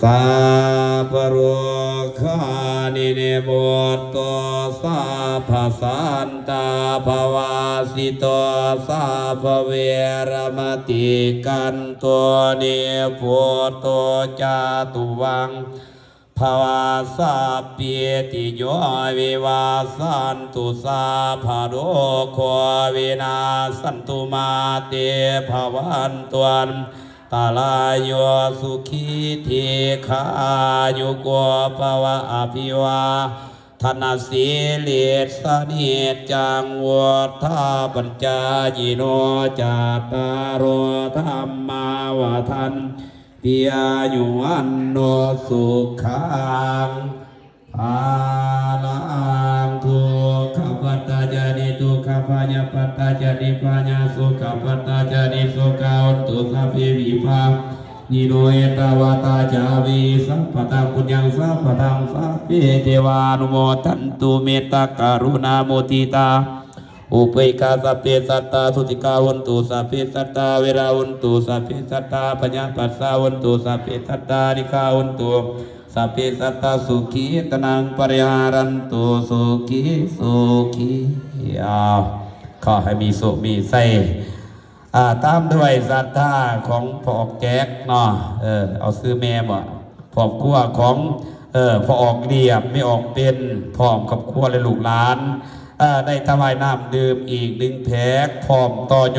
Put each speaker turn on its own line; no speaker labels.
สาปโรคานิเนโมตโตสาภาสันตาภวาสิโตสาภเวรมติกันตัวเนโพโตจาตุวังภวาสาปีติโยวิวาสันตุสาภโรโควินาสันตุมาเตภวันตวันตาลายโยสุขีทีขายุโกภวะอภิวาธนาสีเลสนิจังวัฏาปัญจยิโนจาตารโอธรรมาวทันติอายุวันโนสุขังภาลังทุกขปัตตาจานิทุกขปัญญปัตตาจานิปัญญสุขปัตตาจานิสุขาอุตุสัพพิวิภานิโนเอตาวตาจาวิสัพพตังปุญญังสัพพตังสัพพิเทวานุโมทันตุเมตตากรุณาโมทิตาอุเบกขาสัพเพสัตตาสุติกาวันตุสัพเพสัตตาเวราวันตุสัพเพสัตตาปัญญปัสสาวันตุสัพเพสัตตานิกาวันตุสัพเพสัตตาสุขีตนังปริหารันตุสุขีสุขีขอให้มีสุขมีใสตามด้วยศรัทธาของพ่อออกแก๊กเนาะเอาซื้อแม่บ่พร้อมครัวของพ่อออกเรียบไม่ออกเป็นพร้อมกับครัวและลูกหลานได้ถวายน้ำดื่มอีก1 แพ็คพร้อมต่อ